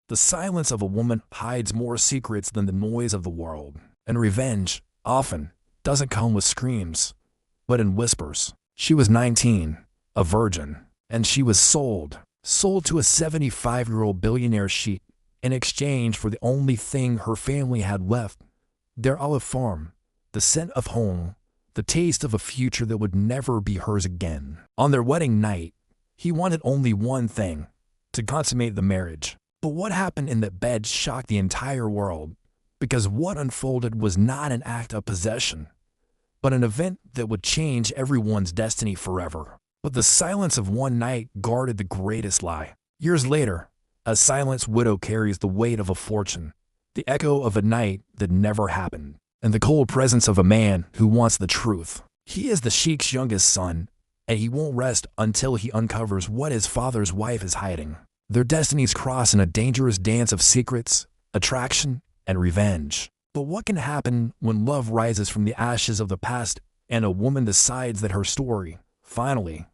The silence of a woman hides more secrets than the noise of the world. And revenge, often, doesn't come with screams, but in whispers. She was 19, a virgin, and she was sold to a 75-year-old billionaire Sheikh in exchange for the only thing her family had left, their olive farm, the scent of home, the taste of a future that would never be hers again. On their wedding night, he wanted only one thing, to consummate the marriage. But what happened in that bed shocked the entire world, because what unfolded was not an act of possession, but an event that would change everyone's destiny forever. But the silence of one night guarded the greatest lie. Years later, a silenced widow carries the weight of a fortune, the echo of a night that never happened, and the cold presence of a man who wants the truth. He is the Sheikh's youngest son, and he won't rest until he uncovers what his father's wife is hiding. Their destinies cross in a dangerous dance of secrets, attraction, and revenge. But what can happen when love rises from the ashes of the past and a woman decides that her story, finally,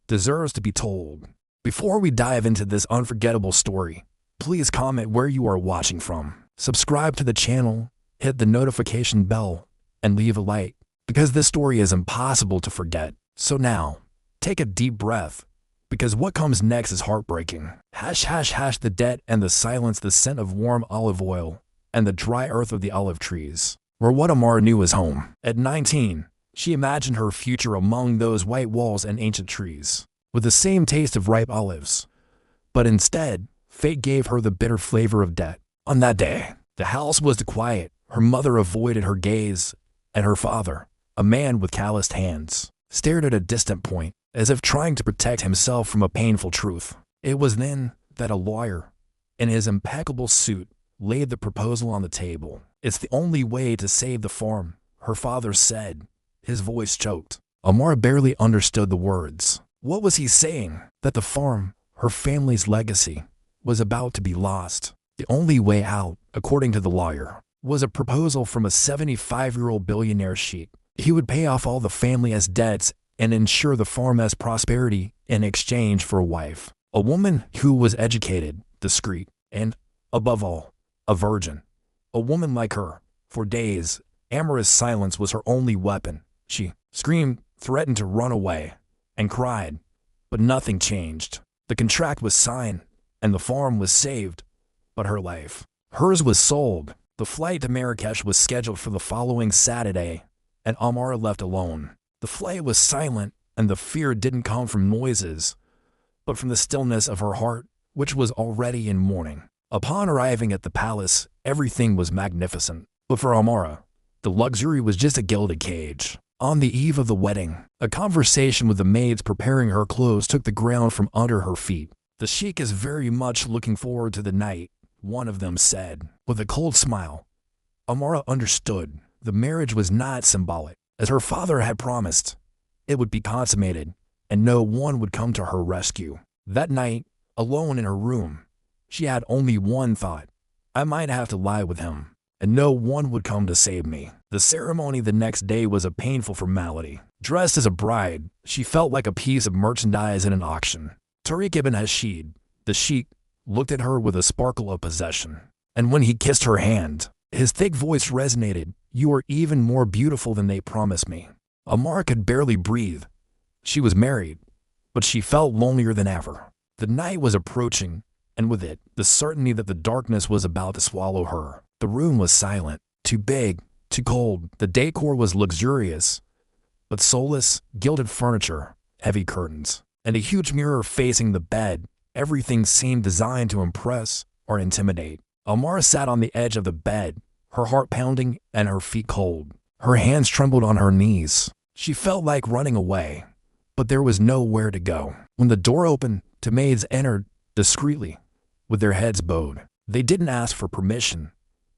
deserves to be told? Before we dive into this unforgettable story, please comment where you are watching from. Subscribe to the channel, hit the notification bell, and leave a like, because this story is impossible to forget. So now, take a deep breath, because what comes next is heartbreaking. The debt and the silence, the scent of warm olive oil, and the dry earth of the olive trees were what Amara knew as home. At 19, she imagined her future among those white walls and ancient trees, with the same taste of ripe olives. But instead, fate gave her the bitter flavor of debt. On that day, the house was quiet, her mother avoided her gaze, and her father, a man with calloused hands, stared at a distant point, as if trying to protect himself from a painful truth. It was then that a lawyer, in his impeccable suit, laid the proposal on the table. "It's the only way to save the farm," her father said, his voice choked. Amara barely understood the words. What was he saying? That the farm, her family's legacy, was about to be lost. The only way out, according to the lawyer, was a proposal from a 75-year-old billionaire Sheikh. He would pay off all the family's debts and ensure the farm's prosperity in exchange for a wife, a woman who was educated, discreet, and, above all, a virgin. A woman like her. For days, Amara's silence was her only weapon. She screamed, threatened to run away, and cried, but nothing changed. The contract was signed, and the farm was saved, but her life, hers, was sold. The flight to Marrakesh was scheduled for the following Saturday, and Amara left alone. The flight was silent, and the fear didn't come from noises, but from the stillness of her heart, which was already in mourning. Upon arriving at the palace, everything was magnificent. But for Amara, the luxury was just a gilded cage. On the eve of the wedding, a conversation with the maids preparing her clothes took the ground from under her feet. "The Sheikh is very much looking forward to the night," one of them said, with a cold smile. Amara understood. The marriage was not symbolic. As her father had promised, it would be consummated, and no one would come to her rescue. That night, alone in her room, she had only one thought: I might have to lie with him, and no one would come to save me. The ceremony the next day was a painful formality. Dressed as a bride, she felt like a piece of merchandise in an auction. Tariq ibn Hashid, the Sheikh, looked at her with a sparkle of possession. And when he kissed her hand, his thick voice resonated. "You are even more beautiful than they promised me." Amara could barely breathe. She was married, but she felt lonelier than ever. The night was approaching, and with it, the certainty that the darkness was about to swallow her. The room was silent, too big, too cold. The decor was luxurious, but soulless, gilded furniture, heavy curtains, and a huge mirror facing the bed. Everything seemed designed to impress or intimidate. Amara sat on the edge of the bed, her heart pounding and her feet cold. Her hands trembled on her knees. She felt like running away, but there was nowhere to go. When the door opened, two maids entered discreetly, with their heads bowed. They didn't ask for permission.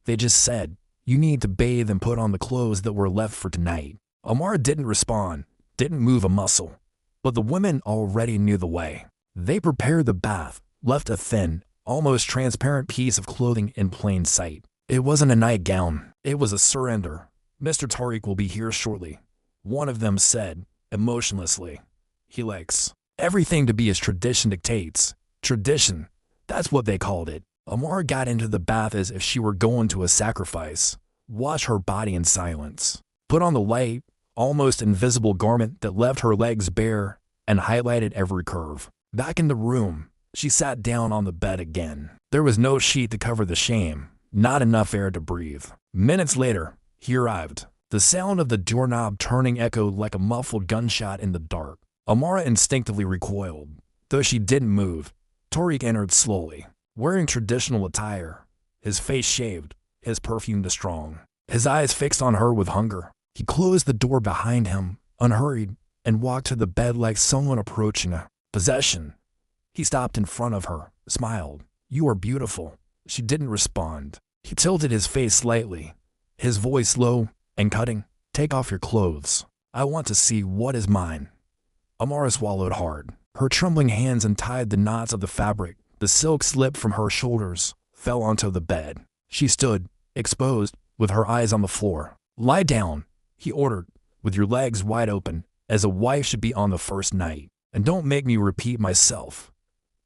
They just said, "You need to bathe and put on the clothes that were left for tonight." Amara didn't respond, didn't move a muscle, but the women already knew the way. They prepared the bath, left a thin, almost transparent piece of clothing in plain sight. It wasn't a nightgown, it was a surrender. "Mr. Tariq will be here shortly," one of them said, emotionlessly. "He likes everything to be as tradition dictates." Tradition, that's what they called it. Amara got into the bath as if she were going to a sacrifice. Wash her body in silence. Put on the light, almost invisible garment that left her legs bare and highlighted every curve. Back in the room, she sat down on the bed again. There was no sheet to cover the shame, not enough air to breathe. Minutes later, he arrived. The sound of the doorknob turning echoed like a muffled gunshot in the dark. Amara instinctively recoiled. Though she didn't move, Tariq entered slowly, wearing traditional attire, his face shaved, his perfume strong, his eyes fixed on her with hunger. He closed the door behind him, unhurried, and walked to the bed like someone approaching a possession. He stopped in front of her, smiled. "You are beautiful." She didn't respond. He tilted his face slightly, his voice low and cutting. "Take off your clothes. I want to see what is mine." Amara swallowed hard. Her trembling hands untied the knots of the fabric. The silk slipped from her shoulders, fell onto the bed. She stood, exposed, with her eyes on the floor. "Lie down," he ordered, "with your legs wide open, as a wife should be on the first night. And don't make me repeat myself."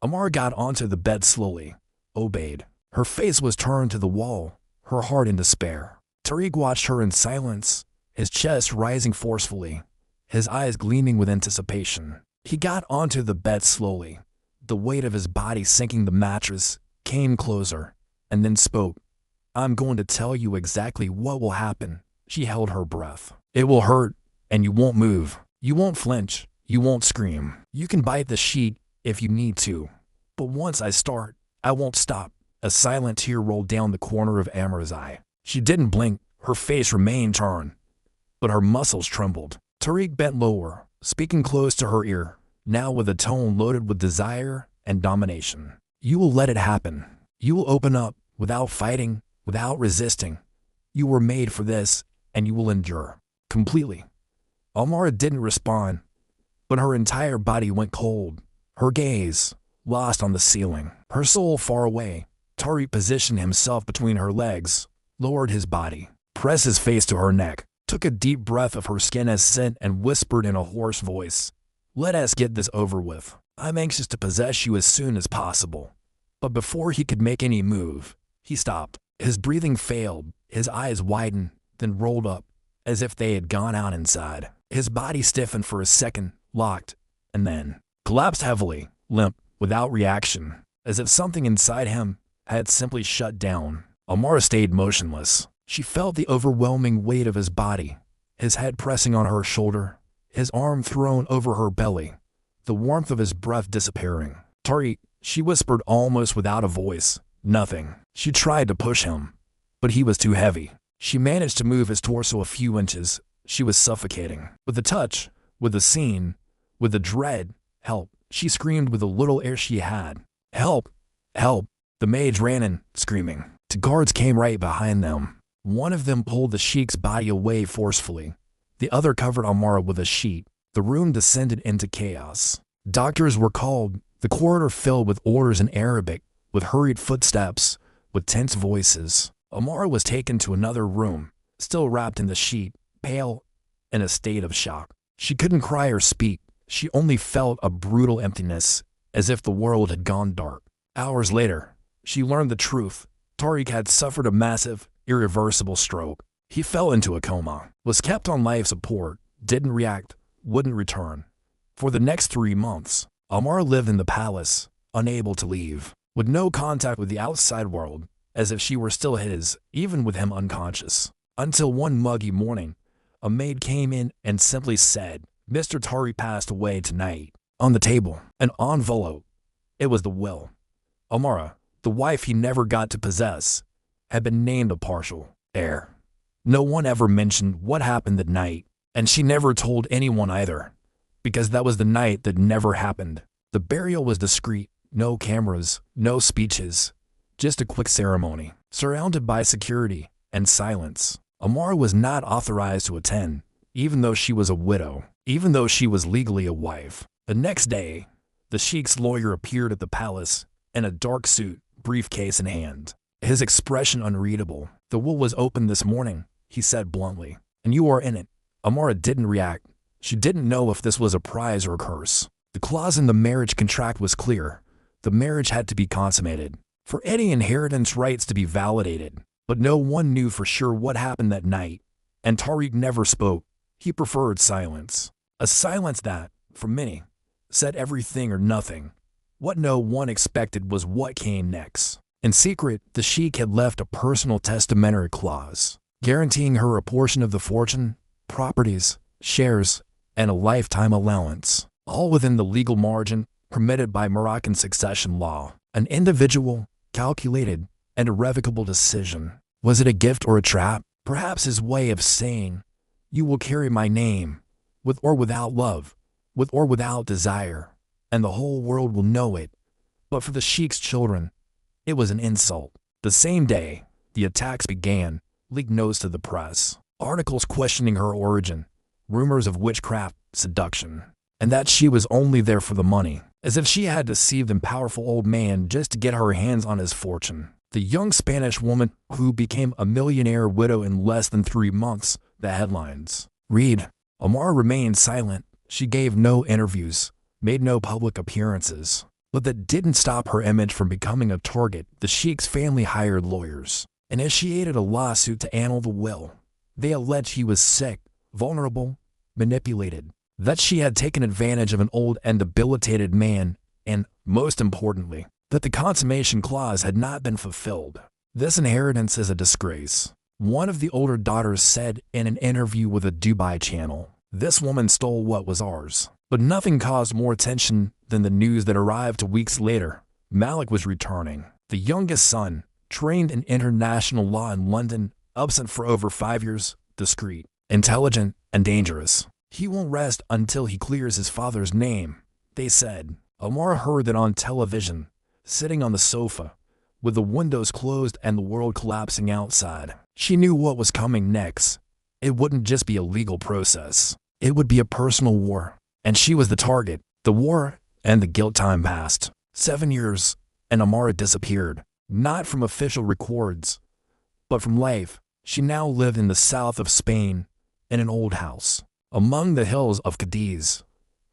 Amara got onto the bed slowly, obeyed. Her face was turned to the wall, her heart in despair. Tariq watched her in silence, his chest rising forcefully, his eyes gleaming with anticipation. He got onto the bed slowly, the weight of his body sinking the mattress, came closer, and then spoke. "I'm going to tell you exactly what will happen." She held her breath. "It will hurt, and you won't move. You won't flinch. You won't scream. You can bite the sheet if you need to. But once I start, I won't stop." A silent tear rolled down the corner of Amara's eye. She didn't blink. Her face remained turned, but her muscles trembled. Tariq bent lower, speaking close to her ear, now with a tone loaded with desire and domination. "You will let it happen. You will open up, without fighting, without resisting. You were made for this, and you will endure. Completely." Amara didn't respond, but her entire body went cold, her gaze lost on the ceiling, her soul far away. Tariq positioned himself between her legs, lowered his body, pressed his face to her neck, took a deep breath of her skin as scent, and whispered in a hoarse voice, "Let us get this over with. I'm anxious to possess you as soon as possible." But before he could make any move, he stopped. His breathing failed, his eyes widened, then rolled up, as if they had gone out inside. His body stiffened for a second, locked, and then collapsed heavily, limp, without reaction, as if something inside him had simply shut down. Amara stayed motionless. She felt the overwhelming weight of his body, his head pressing on her shoulder, his arm thrown over her belly, the warmth of his breath disappearing. "Tariq," she whispered almost without a voice. "Nothing." She tried to push him, but he was too heavy. She managed to move his torso a few inches. She was suffocating. With the touch, with the scene, with the dread, "Help," she screamed with the little air she had. "Help! Help!" The maids ran in, screaming. Two guards came right behind them. One of them pulled the Sheikh's body away forcefully. The other covered Amara with a sheet. The room descended into chaos. Doctors were called. The corridor filled with orders in Arabic, with hurried footsteps, with tense voices. Amara was taken to another room, still wrapped in the sheet, pale, in a state of shock. She couldn't cry or speak. She only felt a brutal emptiness, as if the world had gone dark. Hours later, she learned the truth. Tariq had suffered a massive, irreversible stroke. He fell into a coma, was kept on life support, didn't react, wouldn't return. For the next 3 months, Amara lived in the palace, unable to leave, with no contact with the outside world, as if she were still his, even with him unconscious. Until one muggy morning, a maid came in and simply said, "Mr. Tariq passed away tonight." On the table, an envelope. It was the will. Amara, the wife he never got to possess, had been named a partial heir. No one ever mentioned what happened that night, and she never told anyone either, because that was the night that never happened. The burial was discreet, no cameras, no speeches, just a quick ceremony, surrounded by security and silence. Amara was not authorized to attend, even though she was a widow, even though she was legally a wife. The next day, the Sheikh's lawyer appeared at the palace in a dark suit, briefcase in hand, his expression unreadable. "The will was opened this morning," he said bluntly, "and you are in it." Amara didn't react. She didn't know if this was a prize or a curse. The clause in the marriage contract was clear. The marriage had to be consummated. for any inheritance rights to be validated. But no one knew for sure what happened that night, and Tariq never spoke. He preferred silence. A silence that, for many, said everything or nothing. What no one expected was what came next. In secret, the Sheikh had left a personal testamentary clause, guaranteeing her a portion of the fortune, properties, shares, and a lifetime allowance, all within the legal margin permitted by Moroccan succession law. An individual, calculated, and irrevocable decision. Was it a gift or a trap? Perhaps his way of saying, "You will carry my name, with or without love, with or without desire, and the whole world will know it." But for the Sheikh's children, it was an insult. The same day, the attacks began, leaked notes to the press, articles questioning her origin, rumors of witchcraft, seduction, and that she was only there for the money, as if she had deceived the powerful old man just to get her hands on his fortune. The young Spanish woman who became a millionaire widow in less than 3 months, the headlines read. Amara remained silent. She gave no interviews, made no public appearances. But that didn't stop her image from becoming a target. The Sheikh's family hired lawyers, initiated a lawsuit to annul the will. They alleged he was sick, vulnerable, manipulated, that she had taken advantage of an old and debilitated man, and, most importantly, that the consummation clause had not been fulfilled. This inheritance is a disgrace. One of the older daughters said in an interview with a Dubai channel, "This woman stole what was ours." But nothing caused more attention than the news that arrived 2 weeks later. Malik was returning. The youngest son, trained in international law in London, absent for over 5 years, discreet, intelligent, and dangerous. He won't rest until he clears his father's name, they said. Amar heard that on television, sitting on the sofa, with the windows closed and the world collapsing outside. She knew what was coming next. It wouldn't just be a legal process. It would be a personal war. And she was the target. The war and the guilt. Time passed. 7 years, and Amara disappeared. Not from official records, but from life. She now lived in the south of Spain, in an old house, among the hills of Cadiz.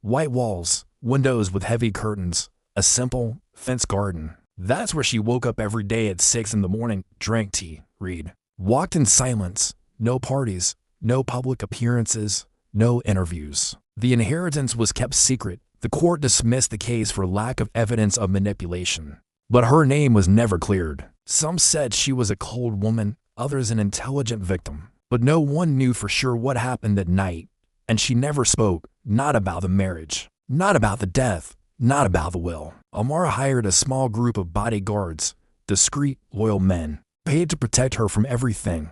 White walls, windows with heavy curtains, a simple, fenced garden. That's where she woke up every day at 6 in the morning, drank tea, read, walked in silence, no parties, no public appearances, no interviews. The inheritance was kept secret. The court dismissed the case for lack of evidence of manipulation. But her name was never cleared. Some said she was a cold woman, others an intelligent victim. But no one knew for sure what happened that night. And she never spoke, not about the marriage, not about the death, not about the will. Amara hired a small group of bodyguards, discreet, loyal men, paid to protect her from everything.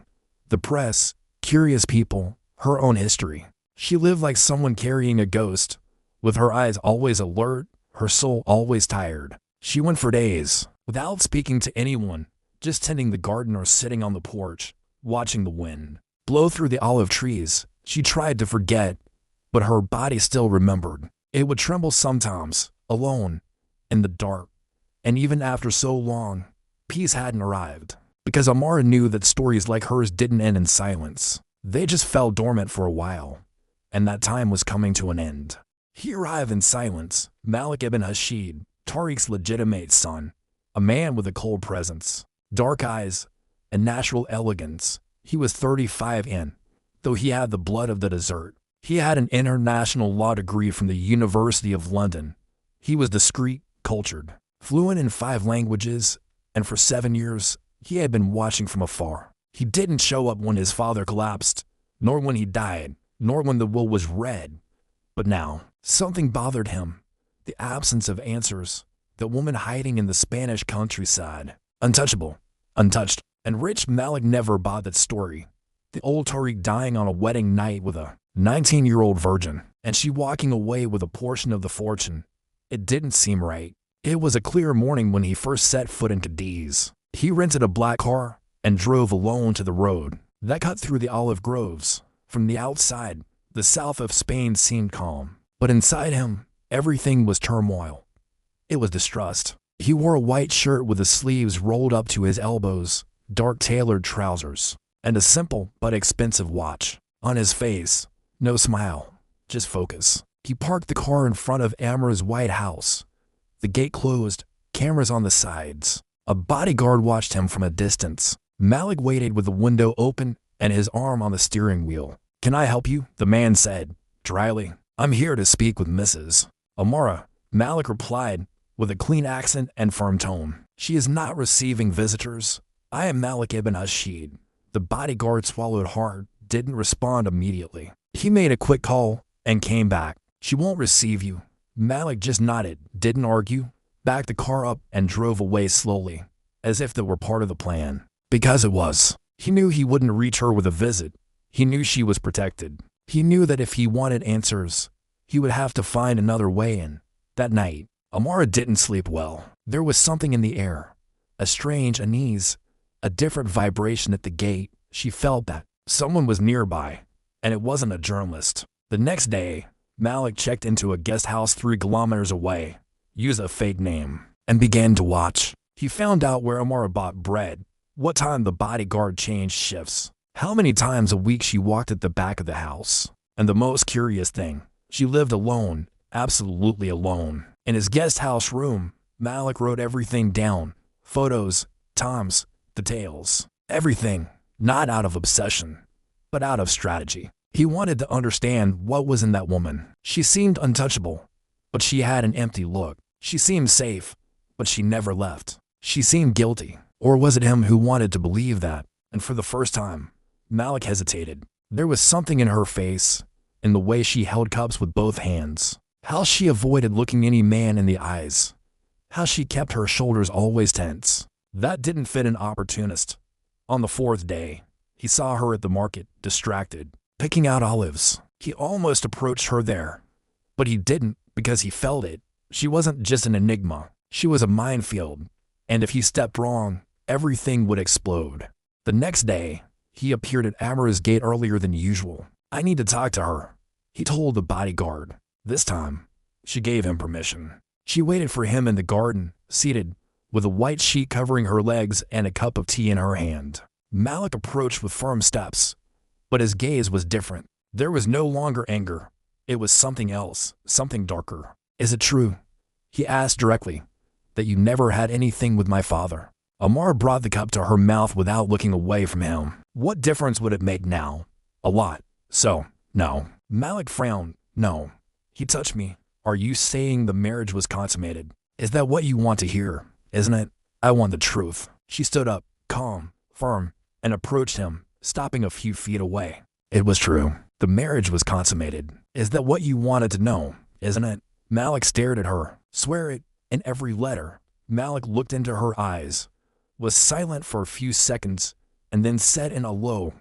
The press, curious people, her own history. She lived like someone carrying a ghost, with her eyes always alert, her soul always tired. She went for days, without speaking to anyone, just tending the garden or sitting on the porch, watching the wind blow through the olive trees. She tried to forget, but her body still remembered. It would tremble sometimes, alone, in the dark. And even after so long, peace hadn't arrived. Because Amara knew that stories like hers didn't end in silence. They just fell dormant for a while. And that time was coming to an end. He arrived in silence, Malik ibn Hashid, Tariq's legitimate son, a man with a cold presence, dark eyes, and natural elegance. He was 35 and, though he had the blood of the desert, he had an international law degree from the University of London. He was discreet, cultured, fluent in 5 languages, and for 7 years, he had been watching from afar. He didn't show up when his father collapsed, nor when he died, nor when the will was read. But now, something bothered him. The absence of answers. The woman hiding in the Spanish countryside. Untouchable, untouched. And rich Malik never bought that story. The old Tariq dying on a wedding night with a 19-year-old virgin, and she walking away with a portion of the fortune. It didn't seem right. It was a clear morning when he first set foot in Cadiz. He rented a black car and drove alone to the road that cut through the olive groves. From the outside, the south of Spain seemed calm, but inside him, everything was turmoil. It was distrust. He wore a white shirt with the sleeves rolled up to his elbows, dark tailored trousers, and a simple but expensive watch. On his face, no smile, just focus. He parked the car in front of Amra's white house. The gate closed, cameras on the sides. A bodyguard watched him from a distance. Malik waited with the window open and his arm on the steering wheel. "Can I help you?" the man said, dryly. "I'm here to speak with Mrs. Amara," Malik replied, with a clean accent and firm tone. "She is not receiving visitors. I am Malik ibn Ashid." The bodyguard swallowed hard, didn't respond immediately. He made a quick call and came back. "She won't receive you." Malik just nodded, didn't argue, backed the car up and drove away slowly, as if that were part of the plan. Because it was. He knew he wouldn't reach her with a visit. He knew she was protected. He knew that if he wanted answers, he would have to find another way in. That night, Amara didn't sleep well. There was something in the air, a strange unease, a different vibration at the gate. She felt that someone was nearby, and it wasn't a journalist. The next day, Malik checked into a guest house 3 kilometers away, used a fake name, and began to watch. He found out where Amara bought bread, what time the bodyguard changed shifts, how many times a week she walked at the back of the house. And the most curious thing, she lived alone, absolutely alone. In his guest house room, Malik wrote everything down, photos, times, details, everything, not out of obsession, but out of strategy. He wanted to understand what was in that woman. She seemed untouchable, but she had an empty look. She seemed safe, but she never left. She seemed guilty. Or was it him who wanted to believe that? And for the first time, Malik hesitated. There was something in her face, in the way she held cups with both hands, how she avoided looking any man in the eyes, how she kept her shoulders always tense. That didn't fit an opportunist. On the 4th day, he saw her at the market, distracted, picking out olives. He almost approached her there, but he didn't because he felt it. She wasn't just an enigma. She was a minefield, and if he stepped wrong, everything would explode. The next day, he appeared at Amara's gate earlier than usual. "I need to talk to her," he told the bodyguard. This time, she gave him permission. She waited for him in the garden, seated, with a white sheet covering her legs and a cup of tea in her hand. Malik approached with firm steps, but his gaze was different. There was no longer anger. It was something else, something darker. "Is it true," he asked directly, "that you never had anything with my father?" Amara brought the cup to her mouth without looking away from him. What difference would it make now? A lot. So, no. Malik frowned. "No. He touched me." "Are you saying the marriage was consummated? Is that what you want to hear, isn't it?" "I want the truth." She stood up, calm, firm, and approached him, stopping a few feet away. "It was true. The marriage was consummated. Is that what you wanted to know, isn't it?" Malik stared at her. "Swear it, in every letter." Malik looked into her eyes, was silent for a few seconds, and then said in a low,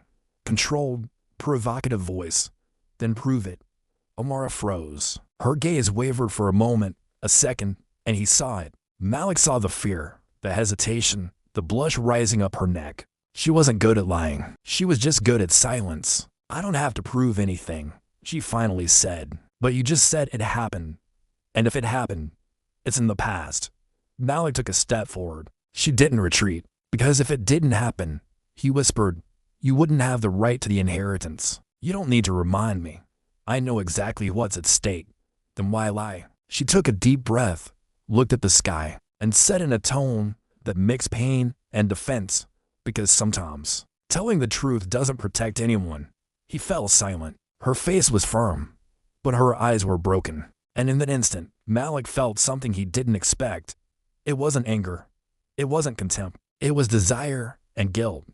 controlled, provocative voice, "Then prove it." Amara froze. Her gaze wavered for a moment, a second, and he saw it. Malik saw the fear, the hesitation, the blush rising up her neck. She wasn't good at lying. She was just good at silence. "I don't have to prove anything," she finally said. "But you just said it happened. And if it happened, it's in the past." Malik took a step forward. She didn't retreat, because if it didn't happen, he whispered, "you wouldn't have the right to the inheritance. You don't need to remind me. I know exactly what's at stake. Then why lie?" She took a deep breath, looked at the sky, and said in a tone that mixed pain and defense, "Because sometimes telling the truth doesn't protect anyone." He fell silent. Her face was firm, but her eyes were broken. And in that instant, Malik felt something he didn't expect. It wasn't anger. It wasn't contempt. It was desire and guilt.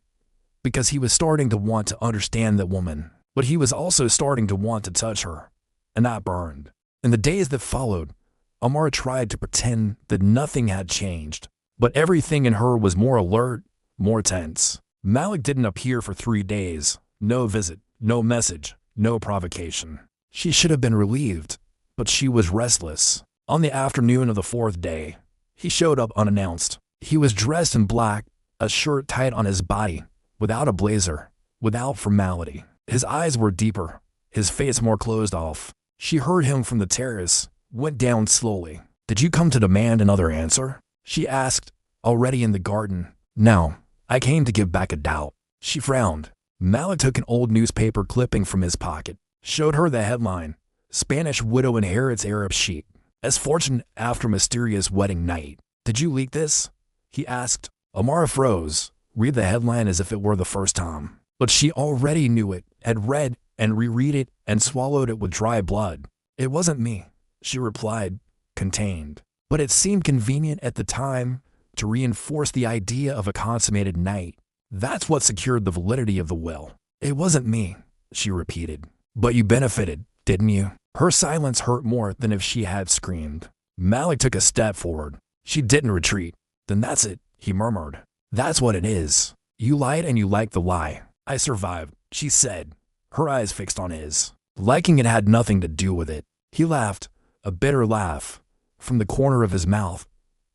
Because he was starting to want to understand that woman, but he was also starting to want to touch her. And that burned. In the days that followed, Amara tried to pretend that nothing had changed, but everything in her was more alert, more tense. Malik didn't appear for 3 days. No visit, no message, no provocation. She should have been relieved, but she was restless. On the afternoon of the 4th day, he showed up unannounced. He was dressed in black, a shirt tight on his body, without a blazer, without formality. His eyes were deeper, his face more closed off. She heard him from the terrace, went down slowly. "Did you come to demand another answer?" she asked, already in the garden. "No, I came to give back a doubt." She frowned. Malik took an old newspaper clipping from his pocket, showed her the headline, "Spanish widow inherits Arab sheikh. As fortune after mysterious wedding night." "Did you leak this?" he asked. Amara froze, read the headline as if it were the first time. But she already knew it, had read and reread it and swallowed it with dry blood. It wasn't me, she replied, contained. But it seemed convenient at the time to reinforce the idea of a consummated night. That's what secured the validity of the will. It wasn't me, she repeated. But you benefited, didn't you? Her silence hurt more than if she had screamed. Malik took a step forward. She didn't retreat. Then that's it, he murmured. That's what it is. You lied and you liked the lie. I survived, she said, her eyes fixed on his. Liking it had nothing to do with it. He laughed, a bitter laugh, from the corner of his mouth.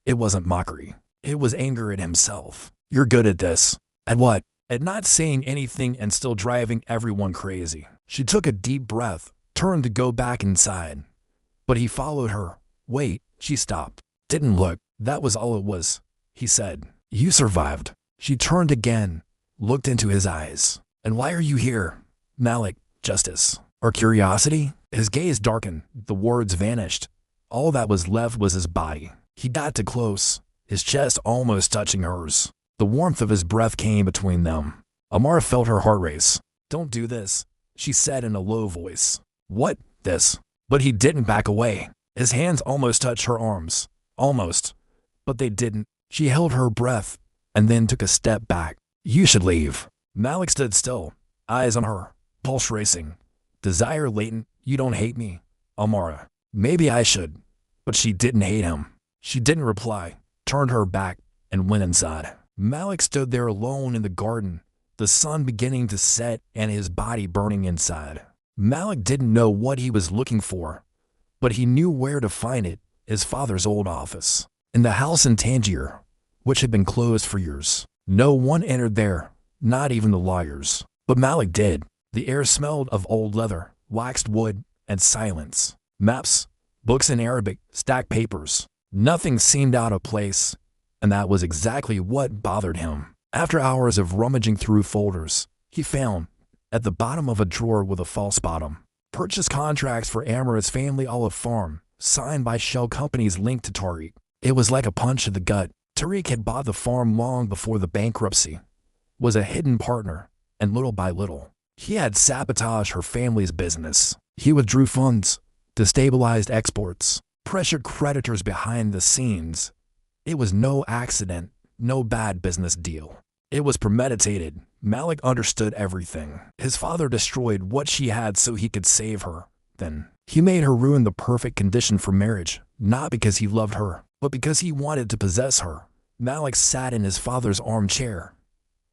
It wasn't mockery. It was anger at himself. You're good at this. At what? At not saying anything and still driving everyone crazy. She took a deep breath, turned to go back inside. But he followed her. Wait, she stopped. Didn't look. That was all it was, he said. You survived. She turned again, looked into his eyes. And why are you here? Malik, justice. Or curiosity? His gaze darkened. The words vanished. All that was left was his body. He got too close, his chest almost touching hers. The warmth of his breath came between them. Amara felt her heart race. Don't do this, she said in a low voice. What? This? But he didn't back away. His hands almost touched her arms. Almost. But they didn't. She held her breath and then took a step back. You should leave. Malik stood still, eyes on her, pulse racing. Desire latent. You don't hate me, Amara. Maybe I should. But she didn't hate him. She didn't reply, turned her back, and went inside. Malik stood there alone in the garden, the sun beginning to set and his body burning inside. Malik didn't know what he was looking for, but he knew where to find it, his father's old office. In the house in Tangier, which had been closed for years. No one entered there, not even the lawyers. But Malik did. The air smelled of old leather, waxed wood, and silence. Maps, books in Arabic, stacked papers. Nothing seemed out of place, and that was exactly what bothered him. After hours of rummaging through folders, he found, at the bottom of a drawer with a false bottom, purchase contracts for Amara's family olive farm, signed by shell companies linked to Tariq. It was like a punch to the gut. Tariq had bought the farm long before the bankruptcy, was a hidden partner, and little by little, he had sabotaged her family's business. He withdrew funds, destabilized exports, pressured creditors behind the scenes. It was no accident, no bad business deal. It was premeditated. Malik understood everything. His father destroyed what she had so he could save her. Then, he made her ruin the perfect condition for marriage, not because he loved her, but because he wanted to possess her. Malik sat in his father's armchair,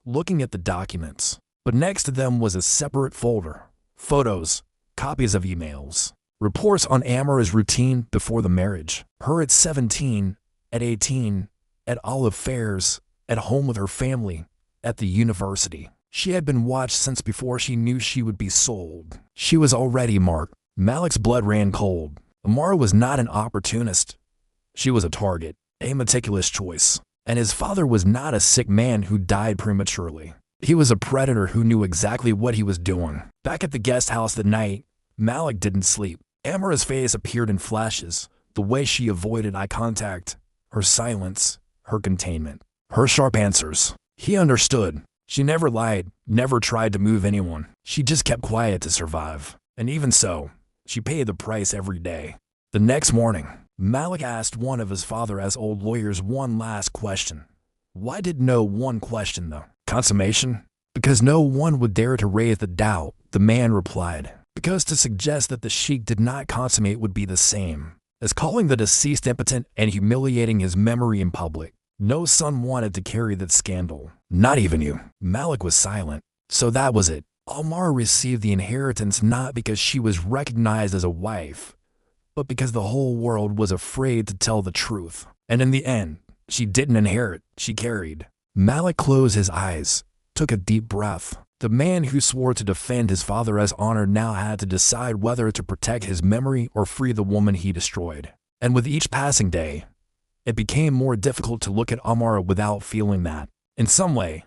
looking at the documents. But next to them was a separate folder. Photos, copies of emails, reports on Amara's routine before the marriage. Her at 17, at 18, at olive fairs, at home with her family, at the university. She had been watched since before she knew she would be sold. She was already marked. Malik's blood ran cold. Amara was not an opportunist. She was a target, a meticulous choice. And his father was not a sick man who died prematurely. He was a predator who knew exactly what he was doing. Back at the guest house that night, Malik didn't sleep. Amara's face appeared in flashes, the way she avoided eye contact, her silence, her containment, her sharp answers. He understood. She never lied, never tried to move anyone. She just kept quiet to survive. And even so, she paid the price every day. The next morning, Malik asked one of his father's old lawyers one last question. Why did no one question though? Consummation? Because no one would dare to raise the doubt, the man replied. Because to suggest that the Sheikh did not consummate would be the same as calling the deceased impotent and humiliating his memory in public. No son wanted to carry that scandal. Not even you. Malik was silent. So that was it. Amara received the inheritance not because she was recognized as a wife, but because the whole world was afraid to tell the truth. And in the end, she didn't inherit, she carried. Malik closed his eyes, took a deep breath. The man who swore to defend his father's honor now had to decide whether to protect his memory or free the woman he destroyed. And with each passing day, it became more difficult to look at Amara without feeling that, in some way,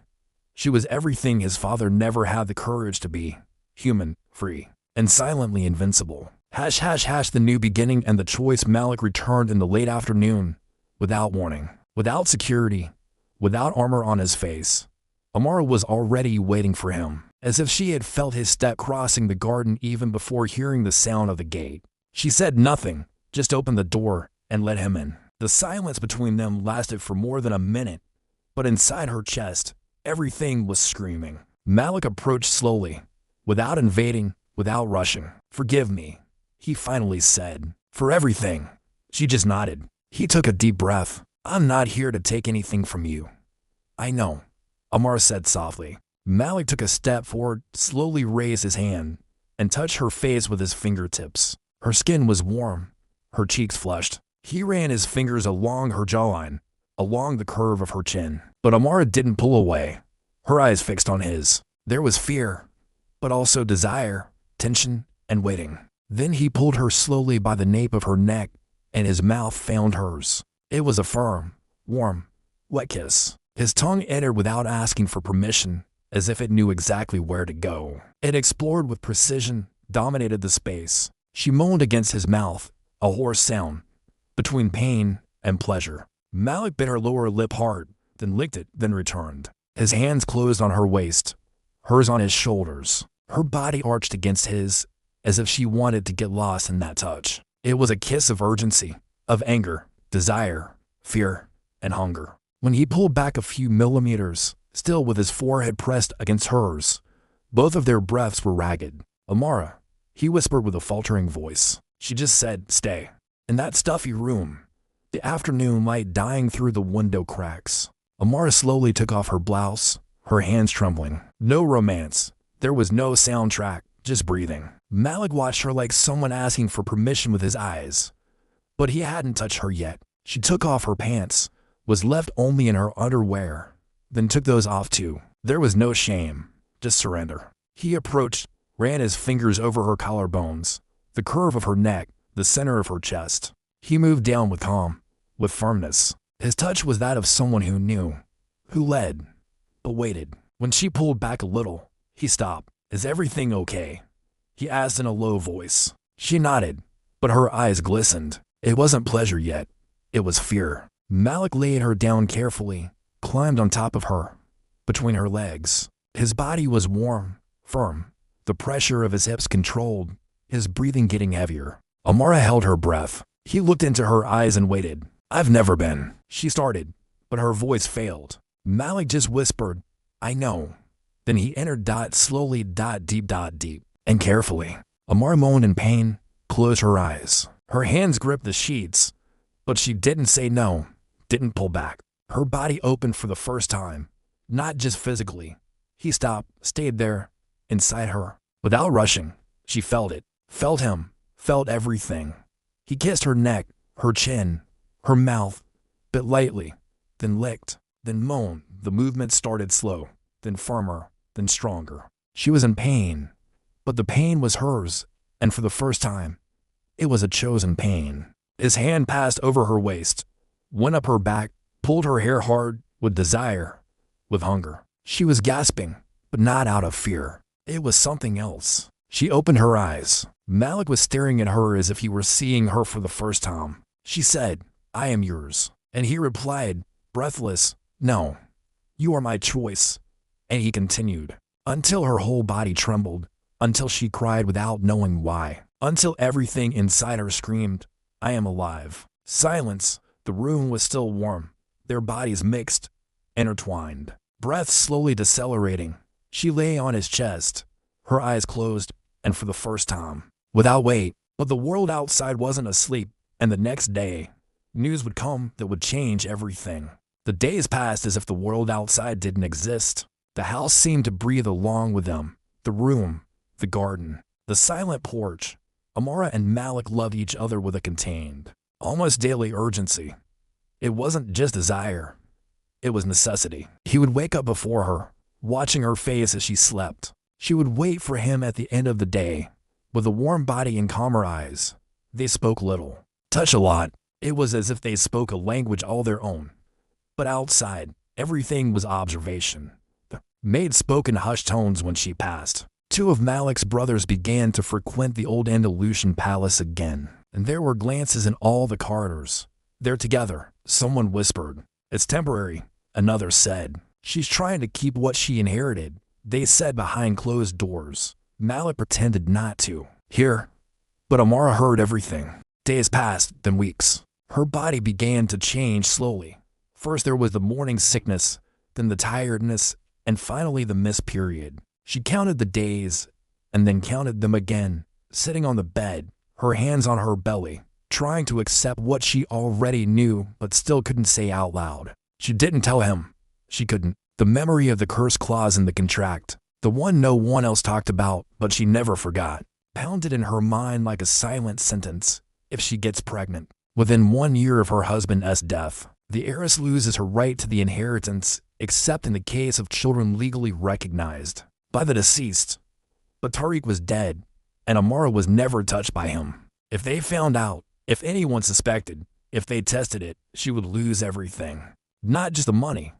she was everything his father never had the courage to be: human, free, and silently invincible. The new beginning and the choice. Malik returned in the late afternoon, without warning, without security, without armor on his face. Amara was already waiting for him, as if she had felt his step crossing the garden even before hearing the sound of the gate. She said nothing, just opened the door and let him in. The silence between them lasted for more than a minute, but inside her chest, everything was screaming. Malik approached slowly, without invading, without rushing. "Forgive me," he finally said. "For everything." She just nodded. He took a deep breath. "I'm not here to take anything from you." "I know," Amar said softly. Malik took a step forward, slowly raised his hand, and touched her face with his fingertips. Her skin was warm, her cheeks flushed. He ran his fingers along her jawline, along the curve of her chin. But Amara didn't pull away, her eyes fixed on his. There was fear, but also desire, tension, and waiting. Then he pulled her slowly by the nape of her neck, and his mouth found hers. It was a firm, warm, wet kiss. His tongue entered without asking for permission, as if it knew exactly where to go. It explored with precision, dominated the space. She moaned against his mouth, a hoarse sound, between pain and pleasure. Malik bit her lower lip hard, then licked it, then returned. His hands closed on her waist, hers on his shoulders. Her body arched against his, as if she wanted to get lost in that touch. It was a kiss of urgency, of anger, desire, fear, and hunger. When he pulled back a few millimeters, still with his forehead pressed against hers, both of their breaths were ragged. "Amara," he whispered with a faltering voice. She just said, "Stay." In that stuffy room, the afternoon light dying through the window cracks, Amara slowly took off her blouse, her hands trembling. No romance. There was no soundtrack, just breathing. Malik watched her like someone asking for permission with his eyes. But he hadn't touched her yet. She took off her pants, was left only in her underwear, then took those off too. There was no shame, just surrender. He approached, ran his fingers over her collarbones, the curve of her neck, the center of her chest. He moved down with calm, with firmness. His touch was that of someone who knew, who led, but waited. When she pulled back a little, he stopped. "Is everything okay?" he asked in a low voice. She nodded, but her eyes glistened. It wasn't pleasure yet. It was fear. Malik laid her down carefully, climbed on top of her, between her legs. His body was warm, firm, the pressure of his hips controlled, his breathing getting heavier. Amara held her breath. He looked into her eyes and waited. "I've never been," she started, but her voice failed. Malik just whispered, "I know." Then he entered slowly, deep, and carefully. Amara moaned in pain, closed her eyes. Her hands gripped the sheets, but she didn't say no, didn't pull back. Her body opened for the first time, not just physically. He stopped, stayed there, inside her. Without rushing, she felt it, felt him, felt everything. He kissed her neck, her chin, her mouth, bit lightly, then licked, then moaned. The movement started slow, then firmer, then stronger. She was in pain, but the pain was hers, and for the first time, it was a chosen pain. His hand passed over her waist, went up her back, pulled her hair hard, with desire, with hunger. She was gasping, but not out of fear. It was something else. She opened her eyes. Malik was staring at her as if he were seeing her for the first time. She said, "I am yours." And he replied, breathless, "No, you are my choice." And he continued, until her whole body trembled, until she cried without knowing why, until everything inside her screamed, "I am alive." Silence. The room was still warm, their bodies mixed, intertwined. Breath slowly decelerating. She lay on his chest, her eyes closed, and for the first time, without weight. But the world outside wasn't asleep, and the next day, news would come that would change everything. The days passed as if the world outside didn't exist. The house seemed to breathe along with them. The room, the garden, the silent porch. Amara and Malik loved each other with a contained, almost daily urgency. It wasn't just desire. It was necessity. He would wake up before her, watching her face as she slept. She would wait for him at the end of the day, with a warm body and calmer eyes. They spoke little, touched a lot. It was as if they spoke a language all their own. But outside, everything was observation. The maid spoke in hushed tones when she passed. Two of Malik's brothers began to frequent the old Andalusian palace again, and there were glances in all the corridors. "They're together," someone whispered. "It's temporary," Another said, "She's trying to keep what she inherited," they said behind closed doors. Malik pretended not to hear, but Amara heard everything. Days passed, then weeks. Her body began to change slowly. First there was the morning sickness, then the tiredness, and finally the missed period. She counted the days, and then counted them again, sitting on the bed, her hands on her belly, trying to accept what she already knew but still couldn't say out loud. She didn't tell him. She couldn't. The memory of the curse clause in the contract, the one no one else talked about but she never forgot, pounded in her mind like a silent sentence. If she gets pregnant, within 1 year of her husband's death, the heiress loses her right to the inheritance except in the case of children legally recognized by the deceased. But Tariq was dead, and Amara was never touched by him. If they found out, if anyone suspected, if they tested it, she would lose everything. Not just the money,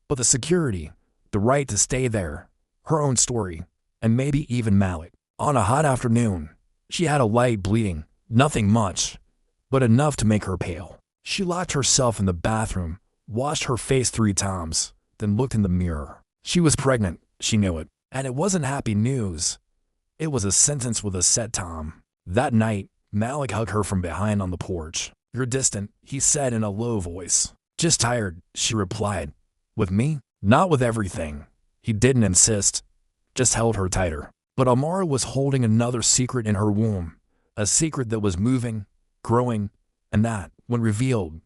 but the security, the right to stay there, her own story, and maybe even Malik. On a hot afternoon, she had a light bleeding, nothing much, but enough to make her pale. She locked herself in the bathroom, washed her face 3 times, then looked in the mirror. She was pregnant, she knew it, and it wasn't happy news. It was a sentence with a set time. That night, Malik hugged her from behind on the porch. "You're distant," he said in a low voice. "Just tired," she replied. "With me?" "Not with everything." He didn't insist, just held her tighter. But Amara was holding another secret in her womb, a secret that was moving, growing, and that, when revealed,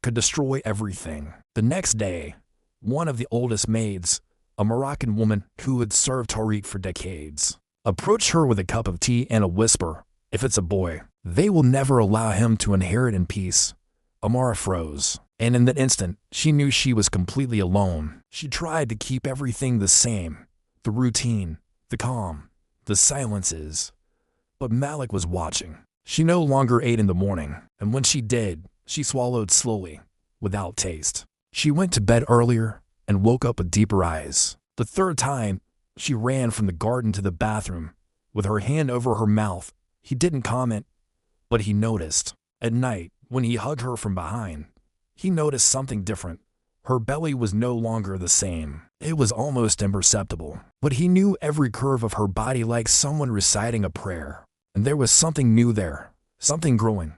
could destroy everything. The next day, one of the oldest maids, a Moroccan woman who had served Tariq for decades, approached her with a cup of tea and a whisper, "If it's a boy, they will never allow him to inherit in peace." Amara froze, and in that instant, she knew she was completely alone. She tried to keep everything the same, the routine, the calm, the silences. But Malik was watching. She no longer ate in the morning, and when she did, she swallowed slowly, without taste. She went to bed earlier and woke up with deeper eyes. The third time, she ran from the garden to the bathroom, with her hand over her mouth. He didn't comment, but he noticed. At night, when he hugged her from behind, he noticed something different. Her belly was no longer the same. It was almost imperceptible, but he knew every curve of her body like someone reciting a prayer. And there was something new there, something growing.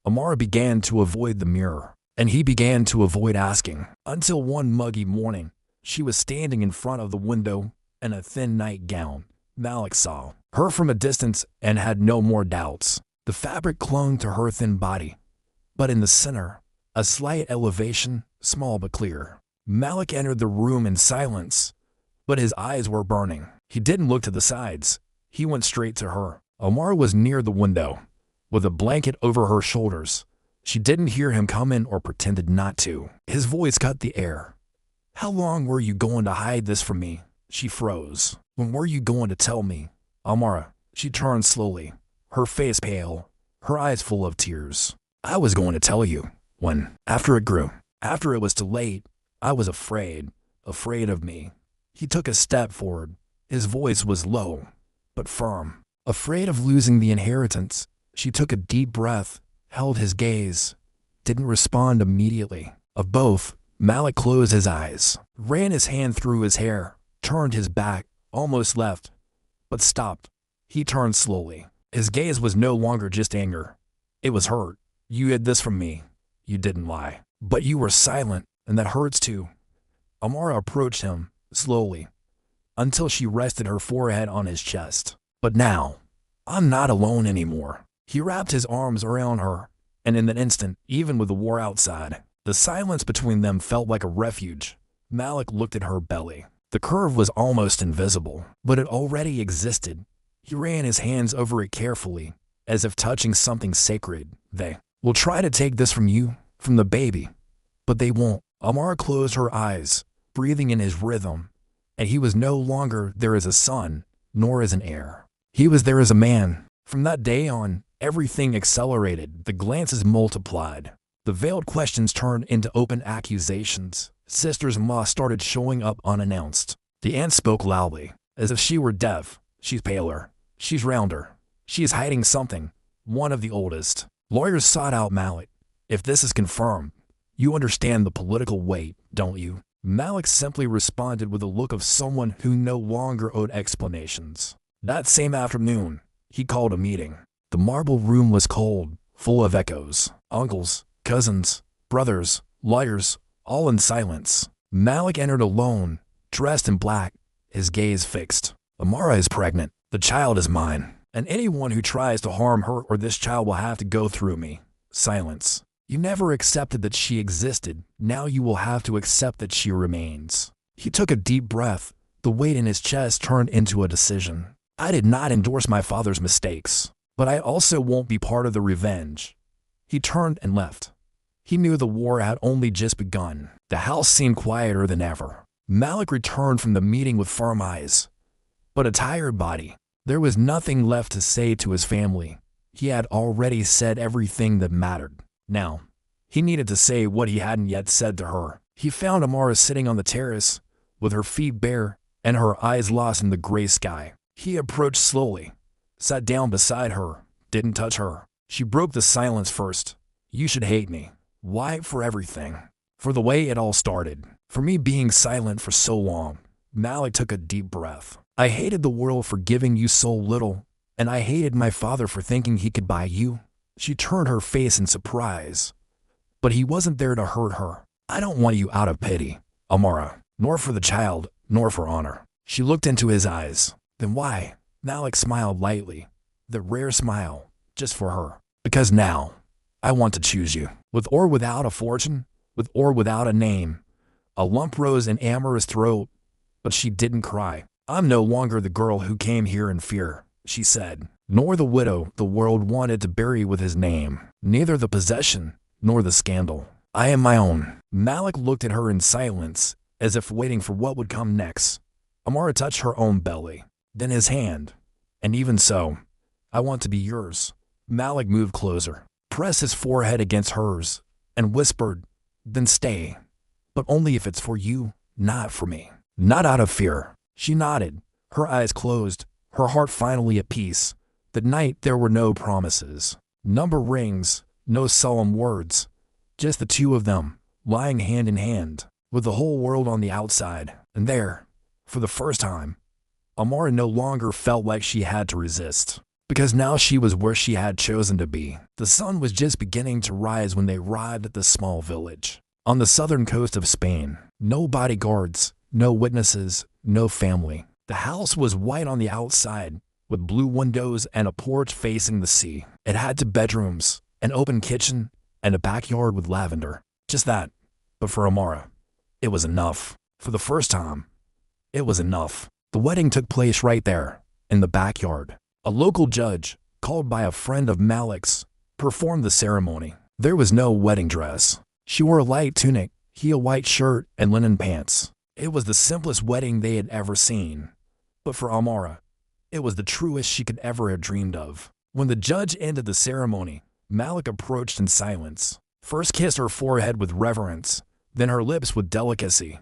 Amara began to avoid the mirror, and he began to avoid asking, until one muggy morning, she was standing in front of the window in a thin nightgown. Malik saw her from a distance and had no more doubts. The fabric clung to her thin body, but in the center, a slight elevation, small but clear. Malik entered the room in silence, but his eyes were burning. He didn't look to the sides. He went straight to her. Amara was near the window, with a blanket over her shoulders. She didn't hear him come in or pretended not to. His voice cut the air. "How long were you going to hide this from me?" She froze. "When were you going to tell me?" "Amara." She turned slowly, her face pale, her eyes full of tears. "I was going to tell you. When? After it grew. After it was too late. I was afraid of me." He took a step forward. His voice was low, but firm. "Afraid of losing the inheritance." She took a deep breath, held his gaze, didn't respond immediately. Of both, Malik closed his eyes, ran his hand through his hair, turned his back, almost left, but stopped. He turned slowly. His gaze was no longer just anger. It was hurt. "You hid this from me. You didn't lie. But you were silent, and that hurts too." Amara approached him, slowly, until she rested her forehead on his chest. "But now, I'm not alone anymore." He wrapped his arms around her, and in that instant, even with the war outside, the silence between them felt like a refuge. Malik looked at her belly. The curve was almost invisible, but it already existed. He ran his hands over it carefully, as if touching something sacred. "They will try to take this from you, from the baby, but they won't." Amara closed her eyes, breathing in his rhythm, and he was no longer there as a son, nor as an heir. He was there as a man. From that day on, everything accelerated. The glances multiplied. The veiled questions turned into open accusations. Sisters-in-law started showing up unannounced. The aunt spoke loudly, as if she were deaf. "She's paler. She's rounder. She is hiding something." One of the oldest. Lawyers sought out Malik. "If this is confirmed, you understand the political weight, don't you?" Malik simply responded with a look of someone who no longer owed explanations. That same afternoon, he called a meeting. The marble room was cold, full of echoes. Uncles, cousins, brothers, lawyers, all in silence. Malik entered alone, dressed in black, his gaze fixed. Amara is pregnant. The child is mine. And anyone who tries to harm her or this child will have to go through me. Silence. You never accepted that she existed. Now you will have to accept that she remains. He took a deep breath. The weight in his chest turned into a decision. I did not endorse my father's mistakes, but I also won't be part of the revenge. He turned and left. He knew the war had only just begun. The house seemed quieter than ever. Malik returned from the meeting with firm eyes, but a tired body. There was nothing left to say to his family. He had already said everything that mattered. Now, he needed to say what he hadn't yet said to her. He found Amara sitting on the terrace, with her feet bare and her eyes lost in the gray sky. He approached slowly, sat down beside her, didn't touch her. She broke the silence first. You should hate me. Why? For everything. For the way it all started. For me being silent for so long. Malik took a deep breath. I hated the world for giving you so little, and I hated my father for thinking he could buy you. She turned her face in surprise, but he wasn't there to hurt her. I don't want you out of pity, Amara, nor for the child, nor for honor. She looked into his eyes. Then why? Malik smiled lightly, the rare smile, just for her. Because now, I want to choose you. With or without a fortune, with or without a name. A lump rose in Amara's throat, but she didn't cry. I'm no longer the girl who came here in fear, she said, nor the widow the world wanted to bury with his name, neither the possession nor the scandal. I am my own. Malik looked at her in silence, as if waiting for what would come next. Amara touched her own belly, then his hand. And even so, I want to be yours. Malik moved closer, pressed his forehead against hers, and whispered, then stay, but only if it's for you, not for me. Not out of fear. She nodded, her eyes closed, her heart finally at peace. That night there were no promises, number rings, no solemn words, just the two of them, lying hand in hand, with the whole world on the outside. And there, for the first time, Amara no longer felt like she had to resist, because now she was where she had chosen to be. The sun was just beginning to rise when they arrived at the small village. On the southern coast of Spain, no bodyguards, no witnesses, no family. The house was white on the outside, with blue windows and a porch facing the sea. It had 2 bedrooms, an open kitchen, and a backyard with lavender. Just that. But for Amara, it was enough. For the first time, it was enough. The wedding took place right there, in the backyard. A local judge, called by a friend of Malik's, performed the ceremony. There was no wedding dress. She wore a light tunic, he a white shirt, and linen pants. It was the simplest wedding they had ever seen. But for Amara, it was the truest she could ever have dreamed of. When the judge ended the ceremony, Malik approached in silence. First kissed her forehead with reverence, then her lips with delicacy,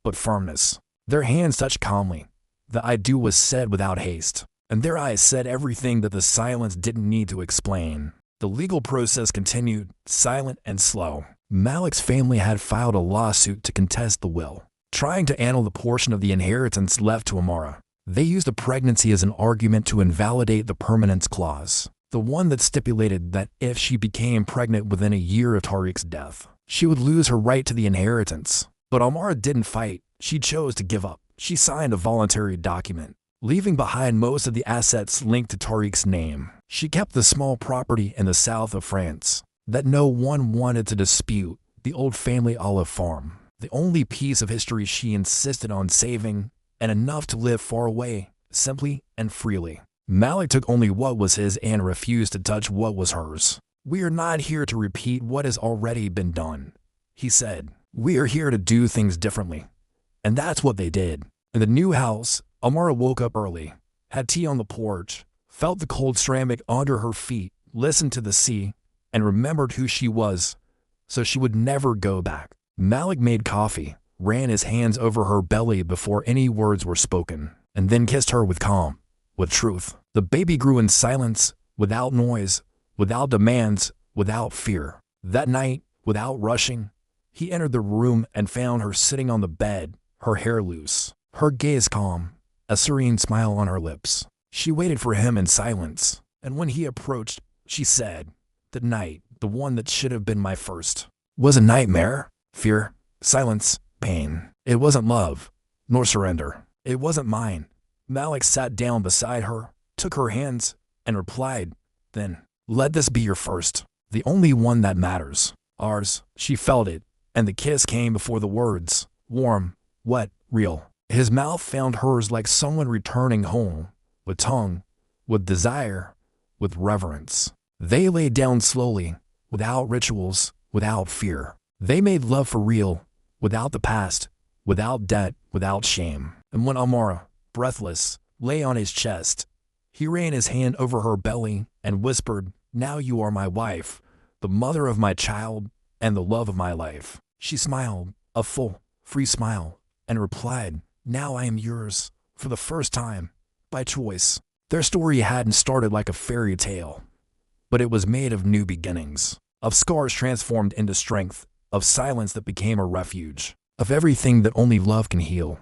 but firmness. Their hands touched calmly. The I do was said without haste, and their eyes said everything that the silence didn't need to explain. The legal process continued, silent and slow. Malik's family had filed a lawsuit to contest the will, trying to annul the portion of the inheritance left to Amara. They used the pregnancy as an argument to invalidate the permanence clause, the one that stipulated that if she became pregnant within a year of Tariq's death, she would lose her right to the inheritance. But Amara didn't fight. She chose to give up. She signed a voluntary document, leaving behind most of the assets linked to Tariq's name. She kept the small property in the south of France that no one wanted to dispute, the old family olive farm, the only piece of history she insisted on saving, and enough to live far away, simply and freely. Malik took only what was his and refused to touch what was hers. We are not here to repeat what has already been done, he said. We are here to do things differently. And that's what they did. In the new house, Amara woke up early, had tea on the porch, felt the cold ceramic under her feet, listened to the sea, and remembered who she was, so she would never go back. Malik made coffee, ran his hands over her belly before any words were spoken, and then kissed her with calm, with truth. The baby grew in silence, without noise, without demands, without fear. That night, without rushing, He entered the room and found her sitting on the bed, her hair loose, her gaze calm, a serene smile on her lips. She waited for him in silence, and when he approached, she said, "The night, the one that should have been my first, was a nightmare. Fear, silence, pain. It wasn't love, nor surrender. It wasn't mine." Malik sat down beside her, took her hands, and replied, "Then, let this be your first, the only one that matters. Ours." She felt it, and the kiss came before the words, warm, wet, real. His mouth found hers like someone returning home, with tongue, with desire, with reverence. They lay down slowly, without rituals, without fear. They made love for real, without the past, without debt, without shame. And when Amara, breathless, lay on his chest, he ran his hand over her belly and whispered, "Now you are my wife, the mother of my child, and the love of my life." She smiled, a full, free smile, and replied, "Now I am yours, for the first time, by choice." Their story hadn't started like a fairy tale, but it was made of new beginnings, of scars transformed into strength, of silence that became a refuge, of everything that only love can heal.